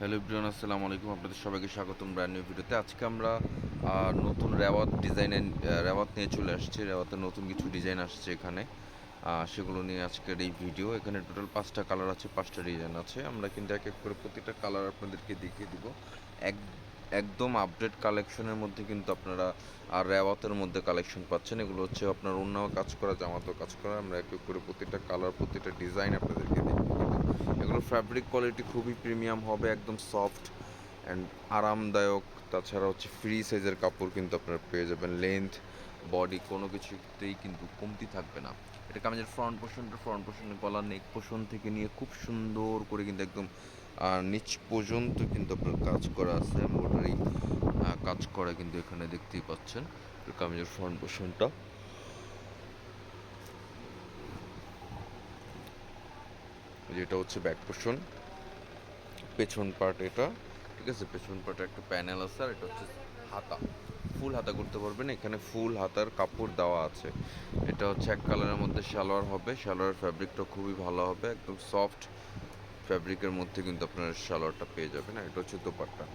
Hello everyone, আসসালামু আলাইকুম। আপনাদের সবাইকে স্বাগতম ব্র্যান্ড নিউ ভিডিওতে। আজকে আমরা নতুন রেওয়াত ডিজাইনের রেওয়াত নিয়ে চলে আসছি। রেওয়াতের নতুন কিছু ডিজাইন আসছে এখানে, সেগুলো নিয়ে আজকের এই ভিডিও। এখানে টোটাল 5টা কালার আছে, 5টা ডিজাইন আছে। আমরা কিন্তু এক এক করে প্রতিটা কালার আপনাদেরকে দেখিয়ে দিব। এক একদম আপডেট কালেকশনের মধ্যে কিন্তু আপনারা রেওয়াতের মধ্যে কালেকশন পাচ্ছেন। এগুলো হচ্ছে আপনার অন্যান্য কাজ করা, জামাতেও কাজ করা। আমরা এক এক করে প্রতিটা কালার, প্রতিটা ডিজাইন আপনাদেরকে দেখিয়ে দিব। এগুলো ফ্যাব্রিক কোয়ালিটি খুবই প্রিমিয়াম হবে, একদম সফট অ্যান্ড আরামদায়ক। তাছাড়া হচ্ছে ফ্রি সাইজের কাপড় কিন্তু আপনারা পেয়ে যাবেন। লেন্থ, বডি কোনো কিছুতেই কিন্তু কমতি থাকবে না। এটা কামিজের ফ্রন্ট পোর্শনের গলার নেক পোর্শন থেকে নিয়ে খুব সুন্দর করে কিন্তু একদম নিচ পর্যন্ত কিন্তু আপনার কাজ করা আছে, এমব্রয়ডারি কাজ করা কিন্তু এখানে দেখতেই পাচ্ছেন। কামিজের ফ্রন্ট পোর্শনটা, যেটা হচ্ছে ব্যাক পোর্শন, পেছন পার্ট এটা, ঠিক আছে। পেছন পার্টে একটা প্যানেল আছে, আর এটা হচ্ছে হাতা, ফুল হাতা করতে পারবেন। এখানে ফুল হাতার কাপড় দেওয়া আছে। এটা হচ্ছে এক কালারের মধ্যে সালোয়ার হবে। সালোয়ার ফ্যাব্রিকটা খুবই ভালো হবে, একদম সফট ফ্যাব্রিকের মধ্যে কিন্তু আপনার সালোয়ারটা পেয়ে যাবেন। আর এটা হচ্ছে দোপাট্টা।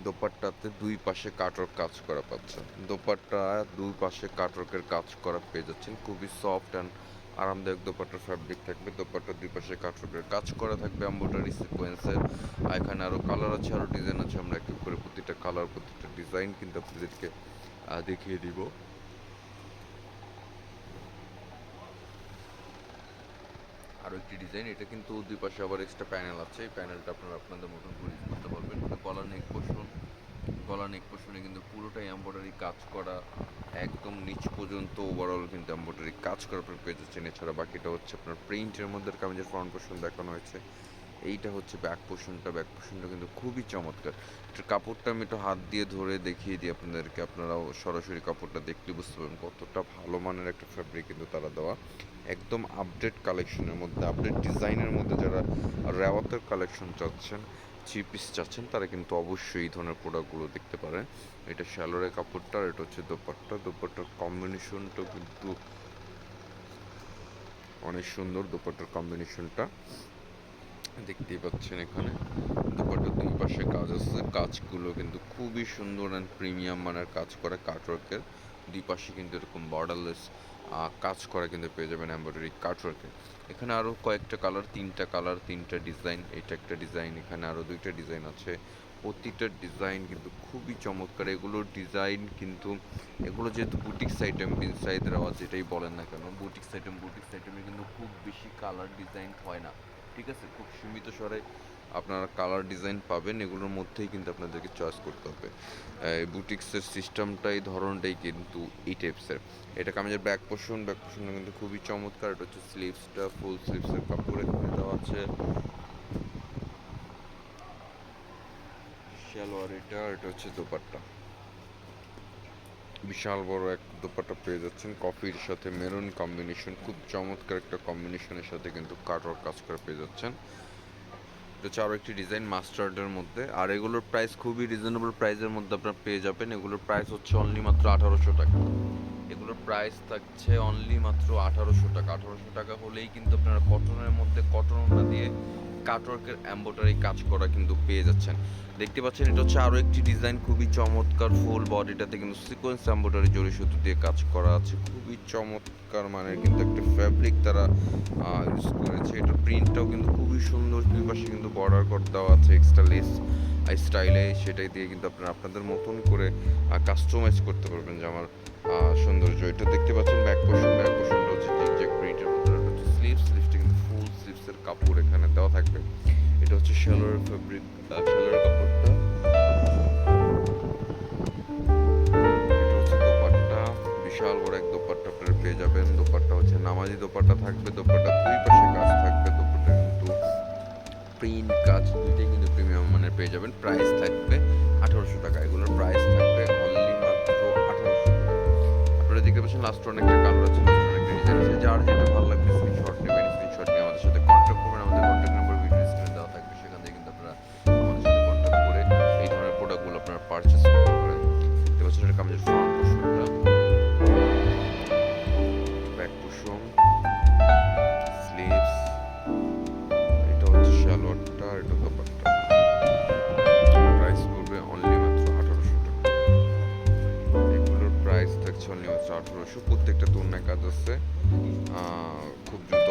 দোপাট্টাতে দুই পাশে কাটওয়ার্ক কাজ করা পাচ্ছেন। দোপাট্টা দুই পাশে কাটওয়ার্কের কাজ করা পেয়ে যাচ্ছেন। খুবই সফট অ্যান্ড আরামদায়ক দোপাট্টার ফ্যাব্রিক থাকবে। দোপাট্টার দুই পাশে কাটওয়ার্কের কাজ করা থাকবে, এমব্রয়ডারি সিকোয়েন্সের। আর এখানে আরও কালার আছে, আরও ডিজাইন আছে। আমরা এক এক করে প্রতিটা কালার, প্রতিটা ডিজাইন কিন্তু আপনাদেরকে দেখিয়ে দিব। আরও একটি ডিজাইন, এটা কিন্তু দুই পাশে আবার এক্সট্রা প্যানেল আছে। এই প্যানেলটা আপনারা আপনাদের মতন করে ইউজ করতে পারবেন। গলা নেক পোর্শনে কিন্তু পুরোটাই এমব্রয়ডারি কাজ করা, একদম নিচ পর্যন্ত ওভারঅল কিন্তু এমব্রয়ডারি কাজ করা আপনার পেয়ে যাচ্ছেন। এছাড়া বাকিটা হচ্ছে আপনার প্রিন্টের মধ্যে কামিজের ফ্রন্ট পোর্শন দেখানো হয়েছে। এইটা হচ্ছে ব্যাক পোর্শনটা। ব্যাক পোর্শনটা কিন্তু খুবই চমৎকার। এটার কাপড়টা আমি একটু হাত দিয়ে ধরে দেখিয়ে দিই আপনাদেরকে, আপনারাও সরাসরি কাপড়টা দেখলে বুঝতে পারবেন কতটা ভালো মানের একটা ফ্যাব্রিক কিন্তু তারা দেওয়া। একদম আপডেট কালেকশনের মধ্যে, আপডেট ডিজাইনের মধ্যে যারা রেওয়াতের কালেকশন চাচ্ছেন, থ্রি পিস চাচ্ছেন, তারা কিন্তু অবশ্যই এই ধরনের প্রোডাক্টগুলো দেখতে পারেন। এটা শ্যালোরের কাপড়টা, আর এটা হচ্ছে দোপাট্টা। দোপাট্টার কম্বিনেশনটা কিন্তু অনেক সুন্দর। দোপাট্টার কম্বিনেশনটা দেখতেই পাচ্ছেন এখানে। দোপাট্টার দুই পাশে কাজ আছে, কাজগুলো কিন্তু খুবই সুন্দর অ্যান্ড প্রিমিয়াম মানের কাজ করা। কাটওয়ার্কের দুই পাশে কিন্তু এরকম বর্ডারলেস কাজ করা কিন্তু পেয়ে যাবেন এমব্রয়ডারি কাটওয়ার্কের। এখানে আরও কয়েকটা কালার, তিনটা কালার, তিনটা ডিজাইন। এটা একটা ডিজাইন, এখানে আরও দুইটা ডিজাইন আছে। প্রতিটা ডিজাইন কিন্তু খুবই চমৎকার। এগুলোর ডিজাইন কিন্তু, এগুলো যেহেতু বুটিক্স আইটেম, বিনসাইড রেওয়াজ যেটাই বলেন না কেন, বুটিক্স আইটেমে কিন্তু খুব বেশি কালার ডিজাইন হয় না, ঠিক আছে। খুব সীমিত স্বরে আপনারা কালার ডিজাইন পাবেন। এগুলোর মধ্যেই কিন্তু আপনাদেরকে চয়েস করতে হবে। এই বুটিক্সের সিস্টেমটাই, ধরনটাই কিন্তু এই টাইপসের। এটা কামিজের ব্যাক পোর্শনটা কিন্তু খুবই চমৎকার। এটা হচ্ছে স্লিভসটা, ফুল স্লিভসের কাপড় এখানে দেওয়া আছে। সালোয়ার এটা, এটা হচ্ছে দোপাট্টা। বিশাল বড় এক দোপাট্টা পেয়ে যাচ্ছেন, কফির সাথে মেরুন কম্বিনেশন, খুব চমৎকার একটা কম্বিনেশনের সাথে কিন্তু কাটওয়ার্ক কাজ করে পেয়ে যাচ্ছেন। এটা হচ্ছে আরও একটি ডিজাইন মাস্টার্ডের মধ্যে। আর এগুলোর প্রাইস খুবই রিজনেবল প্রাইসের মধ্যে আপনারা পেয়ে যাবেন। এগুলোর প্রাইস হচ্ছে অনলি মাত্র 1800 টাকা। এগুলোর প্রাইস থাকছে অনলি মাত্র 1800 টাকা। 1800 টাকা হলেই কিন্তু আপনারা কটনের মধ্যে কটন ওড়না দিয়ে কাটওয়ার্কের এমব্রয়ডারি কাজ করা কিন্তু পেয়ে যাচ্ছেন। দেখতে পাচ্ছেন এটা হচ্ছে আরও একটি ডিজাইন, খুবই চমৎকার। ফুল বডিটাতে কিন্তু সিকোয়েন্স এমব্রয়ডারি জড়ি সুতো দিয়ে কাজ করা আছে। খুবই চমৎকার মানের কিন্তু একটা ফ্যাব্রিক তারা ইউজ করেছে। এটার প্রিন্টটাও কিন্তু খুবই সুন্দর। দুই পাশে কিন্তু বর্ডার কট দেওয়া আছে এক্সট্রা লেস স্টাইলে, সেটাই দিয়ে কিন্তু আপনারা আপনাদের মতন করে কাস্টমাইজ করতে পারবেন জামার সৌন্দর্য। এটা দেখতে পাচ্ছেন ব্যাক পোর্শনটা হচ্ছে জিগজ্যাগ প্রিন্টের মধ্যে। এটা হচ্ছে স্লিভসটা কিন্তু ফুল স্লিভসের কাপড় এখানে দেওয়া থাকবে। এটা হচ্ছে শ্যালোর ফ্যাব্রিক, শ্যালোর কাপড়টা। এটা হচ্ছে দোপাট্টা, বিশাল বড় এক দোপাট্টা আপনারা পেয়ে যাবেন। দোপাট্টা হচ্ছে নামাজি দোপাট্টা থাকবে। দোপাট্টার দুই পাশে কাজ থাকবে। দোপাট্টা কিন্তু প্রিন্ট কাজ দুইটাই কিন্তু প্রিমিয়াম মানের পেয়ে যাবেন। প্রাইস থাকবে 1800 টাকা। এগুলোর প্রাইস থাকবে অনলি মাত্র 1800 টাকা। আপনারা দেখতে পাচ্ছেন লাস্ট অনেকটা কালার আছে, লাস্ট অনেকটা ডিজাইন আছে। যার যেটা ভালো লাগবে স্ক্রিনশট নেবেন। স্ক্রিনশট নিয়ে আমাদের সাথে কন্ট্যাক্ট করবেন। আমাদের কন্ট্যাক্ট নাম্বার ভিডিও স্ক্রিনে দেওয়া থাকবে, সেখান থেকে কিন্তু আপনারা আমাদের সাথে কন্ট্যাক্ট করে এই ধরনের প্রোডাক্টগুলো আপনারা পারচেস করতে পারেন। দেখতে পাচ্ছেন এটা কামিজের ফ্রন্ট পোর্শনটা, ব্যাক পোর্শন, স্লিভস, এটা হচ্ছে সালোয়ারটা, এটা দোপাট্টা। অনলি মাত্র 1800। প্রত্যেকটা তোড়নায় কাজ আছে। খুব দ্রুত